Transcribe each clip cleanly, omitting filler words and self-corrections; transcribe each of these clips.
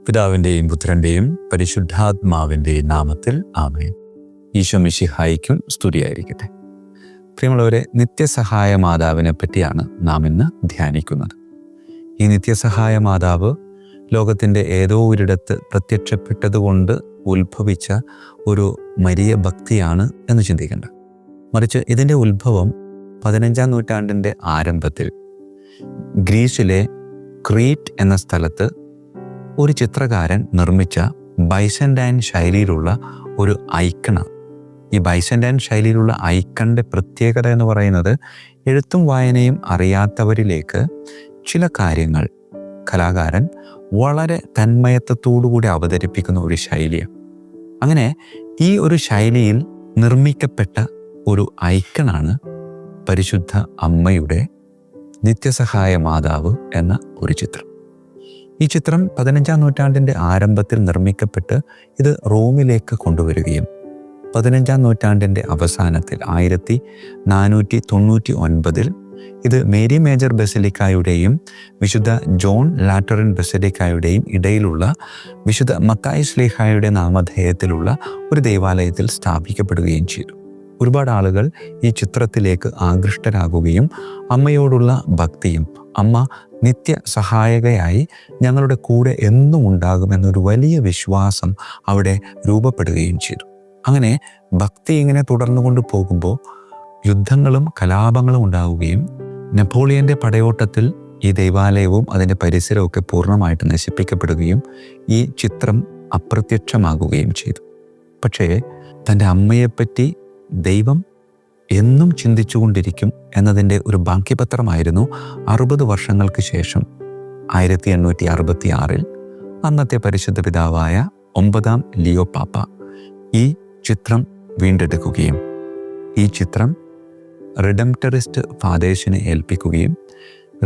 പിതാവിൻ്റെയും പുത്രൻ്റെയും പരിശുദ്ധാത്മാവിൻ്റെയും നാമത്തിൽ ആമേൻ. ഈശോ മിശിഹായിക്കും സ്തുതിയായിരിക്കട്ടെ. പ്രിയമുള്ളവരെ, നിത്യസഹായ മാതാവിനെ പറ്റിയാണ് നാം ഇന്ന് ധ്യാനിക്കുന്നത്. ഈ നിത്യസഹായ മാതാവ് ലോകത്തിൻ്റെ ഏതോ ഒരിടത്ത് പ്രത്യക്ഷപ്പെട്ടതുകൊണ്ട് ഉത്ഭവിച്ച ഒരു മരിയ ഭക്തിയാണ് എന്ന് ചിന്തിക്കേണ്ട. മറിച്ച് ഇതിൻ്റെ ഉത്ഭവം 15-ാം നൂറ്റാണ്ടിൻ്റെ ആരംഭത്തിൽ ഗ്രീസിലെ ക്രീറ്റ് എന്ന സ്ഥലത്ത് ഒരു ചിത്രകാരൻ നിർമ്മിച്ച ബൈസന്റൈൻ ശൈലിയിലുള്ള ഒരു ഐക്കണാണ്. ഈ ബൈസന്റൈൻ ശൈലിയിലുള്ള ഐക്കണിൻ്റെ പ്രത്യേകത എന്ന് പറയുന്നത്, എഴുത്തും വായനയും അറിയാത്തവരിലേക്ക് ചില കാര്യങ്ങൾ കലാകാരൻ വളരെ തന്മയത്വത്തോടുകൂടി അവതരിപ്പിക്കുന്ന ഒരു ശൈലിയാണ്. അങ്ങനെ ഈ ഒരു ശൈലിയിൽ നിർമ്മിക്കപ്പെട്ട ഒരു ഐക്കണാണ് പരിശുദ്ധ അമ്മയുടെ നിത്യസഹായ മാതാവ് എന്ന ഒരു ചിത്രം. ഈ ചിത്രം 15-ാം നൂറ്റാണ്ടിൻ്റെ ആരംഭത്തിൽ നിർമ്മിക്കപ്പെട്ട് ഇത് റോമിലേക്ക് കൊണ്ടുവരികയും 15-ാം നൂറ്റാണ്ടിൻ്റെ അവസാനത്തിൽ 1499 ഇത് മേരി മേജർ ബസിലിക്കായുടെയും വിശുദ്ധ ജോൺ ലാറ്ററൻ ബസിലിക്കായുടെയും ഇടയിലുള്ള വിശുദ്ധ മത്തായി ശ്ലീഹായുടെ നാമധേയത്തിലുള്ള ഒരു ദേവാലയത്തിൽ സ്ഥാപിക്കപ്പെടുകയും ചെയ്തു. ഒരുപാട് ആളുകൾ ഈ ചിത്രത്തിലേക്ക് ആകൃഷ്ടരാകുകയും അമ്മയോടുള്ള ഭക്തിയും അമ്മ നിത്യ സഹായകയായി ഞങ്ങളുടെ കൂടെ എന്നും ഉണ്ടാകുമെന്നൊരു വലിയ വിശ്വാസം അവിടെ രൂപപ്പെടുകയും ചെയ്തു. അങ്ങനെ ഭക്തി ഇങ്ങനെ തുടർന്നു കൊണ്ട് പോകുമ്പോൾ യുദ്ധങ്ങളും കലാപങ്ങളും ഉണ്ടാവുകയും നെപ്പോളിയൻ്റെ പടയോട്ടത്തിൽ ഈ ദേവാലയവും അതിൻ്റെ പരിസരമൊക്കെ പൂർണ്ണമായിട്ട് നശിപ്പിക്കപ്പെടുകയും ഈ ചിത്രം അപ്രത്യക്ഷമാകുകയും ചെയ്തു. പക്ഷേ തൻ്റെ അമ്മയെപ്പറ്റി ദൈവം എന്നും ചിന്തിച്ചുകൊണ്ടിരിക്കും എന്നതിൻ്റെ ഒരു ബാക്കിപത്രമായിരുന്നു 60 വർഷങ്ങൾക്ക് ശേഷം 1866 അന്നത്തെ പരിശുദ്ധ പിതാവായ 9-ാം ലിയോ പാപ്പ ഈ ചിത്രം വീണ്ടെടുക്കുകയും ഈ ചിത്രം റിഡംപ്റ്ററിസ്റ്റ് ഫാദേഴ്സിനെ ഏൽപ്പിക്കുകയും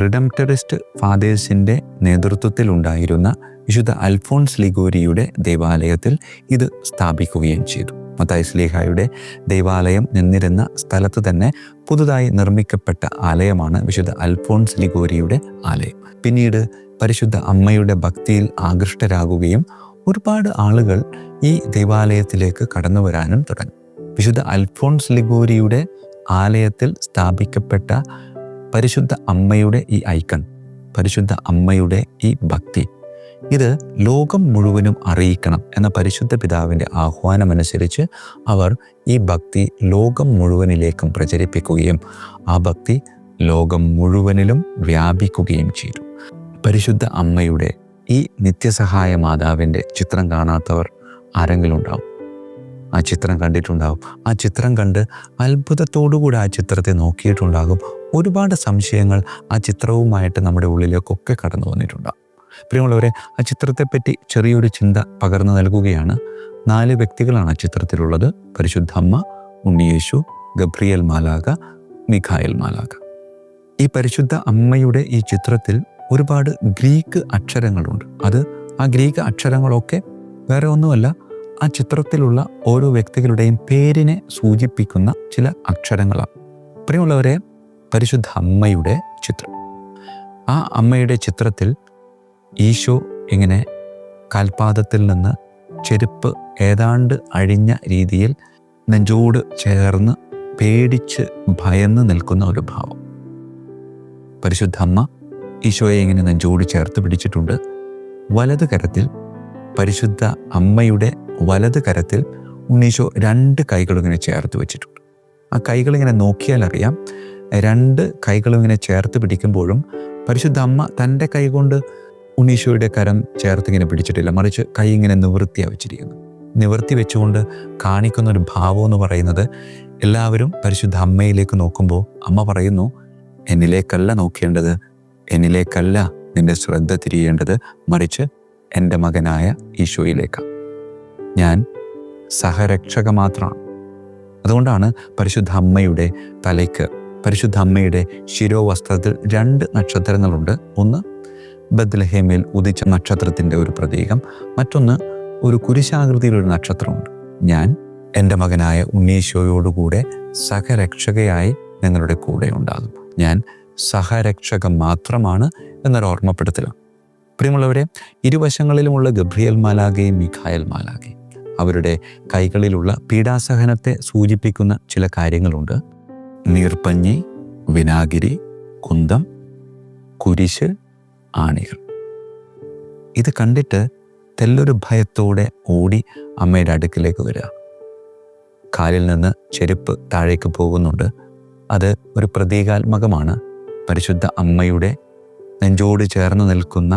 റിഡംപ്റ്ററിസ്റ്റ് ഫാദേഴ്സിൻ്റെ നേതൃത്വത്തിലുണ്ടായിരുന്ന വിശുദ്ധ അൽഫോൺസ് ലിഗോരിയുടെ ദേവാലയത്തിൽ ഇത് സ്ഥാപിക്കുകയും ചെയ്തു. മത്തായി ശ്ലീഹായുടെ ദേവാലയം നിന്നിരുന്ന സ്ഥലത്ത് തന്നെ പുതുതായി നിർമ്മിക്കപ്പെട്ട ആലയമാണ് വിശുദ്ധ അൽഫോൺസ് ലിഗോരിയുടെ ആലയം. പിന്നീട് പരിശുദ്ധ അമ്മയുടെ ഭക്തിയിൽ ആകൃഷ്ടരാകുകയും ഒരുപാട് ആളുകൾ ഈ ദേവാലയത്തിലേക്ക് കടന്നു വരാനും തുടങ്ങി. വിശുദ്ധ അൽഫോൺസ് ലിഗോരിയുടെ ആലയത്തിൽ സ്ഥാപിക്കപ്പെട്ട പരിശുദ്ധ അമ്മയുടെ ഈ ഐക്കൺ, പരിശുദ്ധ അമ്മയുടെ ഈ ഭക്തി, ഇത് ലോകം മുഴുവനും അറിയിക്കണം എന്ന പരിശുദ്ധ പിതാവിൻ്റെ ആഹ്വാനമനുസരിച്ച് അവർ ഈ ഭക്തി ലോകം മുഴുവനിലേക്കും പ്രചരിപ്പിക്കുകയും ആ ഭക്തി ലോകം മുഴുവനിലും വ്യാപിക്കുകയും ചെയ്തു. പരിശുദ്ധ അമ്മയുടെ ഈ നിത്യസഹായ മാതാവിൻ്റെ ചിത്രം കാണാത്തവർ ആരെങ്കിലും ഉണ്ടാവും. ആ ചിത്രം കണ്ടിട്ടുണ്ടാവും. ആ ചിത്രം കണ്ട് അത്ഭുതത്തോടുകൂടി ആ ചിത്രത്തെ നോക്കിയിട്ടുണ്ടാകും. ഒരുപാട് സംശയങ്ങൾ ആ ചിത്രവുമായിട്ട് നമ്മുടെ ഉള്ളിലേക്കൊക്കെ കടന്നു വന്നിട്ടുണ്ടാകും. പ്രിയമുള്ളവരെ, ആ ചിത്രത്തെപ്പറ്റി ചെറിയൊരു ചിന്ത പകർന്നു നൽകുകയാണ്. 4 വ്യക്തികളാണ് ആ ചിത്രത്തിലുള്ളത്: പരിശുദ്ധ അമ്മ, ഉണ്ണിയേശു, ഗബ്രിയേൽ മാലാഖ, മിഖായേൽ മാലാഖ. ഈ പരിശുദ്ധ അമ്മയുടെ ഈ ചിത്രത്തിൽ ഒരുപാട് ഗ്രീക്ക് അക്ഷരങ്ങളുണ്ട്. ആ ഗ്രീക്ക് അക്ഷരങ്ങളൊക്കെ വേറെ ഒന്നുമല്ല, ആ ചിത്രത്തിലുള്ള ഓരോ വ്യക്തികളുടെയും പേരിനെ സൂചിപ്പിക്കുന്ന ചില അക്ഷരങ്ങളാണ്. പ്രിയമുള്ളവരെ, പരിശുദ്ധ അമ്മയുടെ ചിത്രം, ആ അമ്മയുടെ ചിത്രത്തിൽ ഈശോ ഇങ്ങനെ കാൽപാദത്തിൽ നിന്ന് ചെരുപ്പ് ഏതാണ്ട് അഴിഞ്ഞ രീതിയിൽ നെഞ്ചോട് ചേർന്ന് പേടിച്ച് ഭയന്ന് നിൽക്കുന്ന ഒരു ഭാവം. പരിശുദ്ധ അമ്മ ഈശോയെ ഇങ്ങനെ നെഞ്ചോട് ചേർത്ത് പിടിച്ചിട്ടുണ്ട്. വലത് കരത്തിൽ, പരിശുദ്ധ അമ്മയുടെ വലത് കരത്തിൽ ഉണ്ണീശോ 2 കൈകളും ഇങ്ങനെ ചേർത്ത് വെച്ചിട്ടുണ്ട്. ആ കൈകളിങ്ങനെ നോക്കിയാൽ അറിയാം, 2 കൈകളും ഇങ്ങനെ ചേർത്ത് പിടിക്കുമ്പോഴും പരിശുദ്ധ അമ്മ തൻ്റെ കൈ കൊണ്ട് ഉണ്ണീശോയുടെ കരം ചേർത്ത് ഇങ്ങനെ പിടിച്ചിട്ടില്ല, മറിച്ച് കൈ ഇങ്ങനെ നിവൃത്തിയാണ് വെച്ചിരിക്കുന്നു. നിവൃത്തി വെച്ചുകൊണ്ട് കാണിക്കുന്ന ഒരു ഭാവം എന്ന് പറയുന്നത്, എല്ലാവരും പരിശുദ്ധ അമ്മയിലേക്ക് നോക്കുമ്പോൾ അമ്മ പറയുന്നു, എന്നിലേക്കല്ല നോക്കേണ്ടത്, എന്നിലേക്കല്ല നിന്റെ ശ്രദ്ധ തിരിയേണ്ടത്, മറിച്ച് എൻ്റെ മകനായ ഈശോയിലേക്കാണ്. ഞാൻ സഹരക്ഷക മാത്രമാണ്. അതുകൊണ്ടാണ് പരിശുദ്ധ അമ്മയുടെ തലയ്ക്ക്, പരിശുദ്ധ അമ്മയുടെ ശിരോവസ്ത്രത്തിൽ 2 നക്ഷത്രങ്ങളുണ്ട്. ഒന്ന് ബത്ലഹേമിൽ ഉദിച്ച നക്ഷത്രത്തിൻ്റെ ഒരു പ്രതീകം, മറ്റൊന്ന് ഒരു കുരിശാകൃതിയിലൊരു നക്ഷത്രമുണ്ട്. ഞാൻ എൻ്റെ മകനായ ഉണ്ണീശോയോടുകൂടെ സഹരക്ഷകയായി നിങ്ങളുടെ കൂടെ ഉണ്ടാകും. ഞാൻ സഹരക്ഷകൻ മാത്രമാണ് എന്നൊരു ഓർമ്മപ്പെടുത്തലാണ്. പ്രിയമുള്ളവരെ, ഇരുവശങ്ങളിലുമുള്ള ഗബ്രിയേൽ മാലാഖയും മിഖായേൽ മാലാഖയും അവരുടെ കൈകളിലുള്ള പീഡാസഹനത്തെ സൂചിപ്പിക്കുന്ന ചില കാര്യങ്ങളുണ്ട്. നീർപ്പഞ്ഞി, വിനാഗിരി, കുന്തം, കുരിശ്, ആണികൾ. ഇത് കണ്ടിട്ട് തെല്ലൊരു ഭയത്തോടെ ഓടി അമ്മയുടെ അടുക്കിലേക്ക് വരിക. കാലിൽ നിന്ന് ചെരുപ്പ് താഴേക്ക് പോകുന്നുണ്ട്. അത് ഒരു പ്രതീകാത്മകമാണ്. പരിശുദ്ധ അമ്മയുടെ നെഞ്ചോട് ചേർന്ന് നിൽക്കുന്ന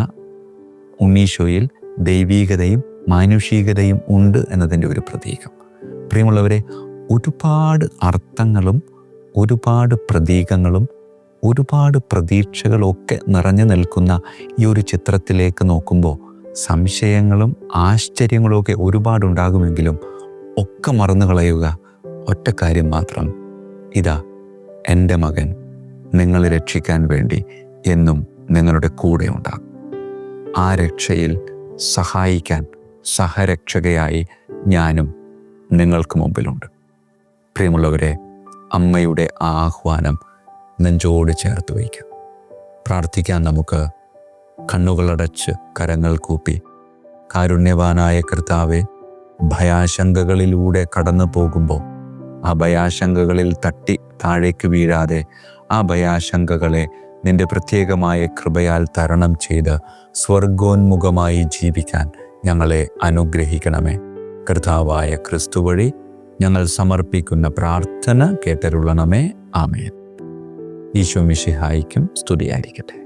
ഉണ്ണീശോയിൽ ദൈവീകതയും മാനുഷികതയും ഉണ്ട് എന്നതിൻ്റെ ഒരു പ്രതീകം. പ്രിയമുള്ളവരെ, ഒരുപാട് അർത്ഥങ്ങളും ഒരുപാട് പ്രതീകങ്ങളും ഒരുപാട് പ്രതീക്ഷകളൊക്കെ നിറഞ്ഞു നിൽക്കുന്ന ഈ ഒരു ചിത്രത്തിലേക്ക് നോക്കുമ്പോൾ സംശയങ്ങളും ആശ്ചര്യങ്ങളും ഒക്കെ ഒരുപാടുണ്ടാകുമെങ്കിലും ഒക്കെ മറന്നു കളയുക ഒറ്റ കാര്യം മാത്രം: ഇതാ എൻ്റെ മകൻ നിങ്ങളെ രക്ഷിക്കാൻ വേണ്ടി എന്നും നിങ്ങളുടെ കൂടെ ഉണ്ടാകും. ആ രക്ഷയിൽ സഹായിക്കാൻ സഹരക്ഷകയായി ഞാനും നിങ്ങൾക്ക് മുമ്പിലുണ്ട്. പ്രിയമുള്ളവരെ, അമ്മയുടെ ആ ആഹ്വാനം നെഞ്ചോട് ചേർത്ത് വയ്ക്കാം. പ്രാർത്ഥിക്കാൻ നമുക്ക്. കണ്ണുകളടച്ച് കരങ്ങൾ കൂപ്പി, കാരുണ്യവാനായ കർത്താവേ, ഭയാശങ്കകളിലൂടെ കടന്നു പോകുമ്പോൾ ആ ഭയാശങ്കകളിൽ തട്ടി താഴേക്ക് വീഴാതെ ആ ഭയാശങ്കകളെ നിന്റെ പ്രത്യേകമായ കൃപയാൽ തരണം ചെയ്ത് സ്വർഗോന്മുഖമായി ജീവിക്കാൻ ഞങ്ങളെ അനുഗ്രഹിക്കണമേ. കർത്താവായ ക്രിസ്തു വഴി ഞങ്ങൾ സമർപ്പിക്കുന്ന പ്രാർത്ഥന കേട്ടരുളണമേ. ആമേൻ. ഈശോ മിശിഹായിക്കും സ്തുതിയായിരിക്കട്ടെ.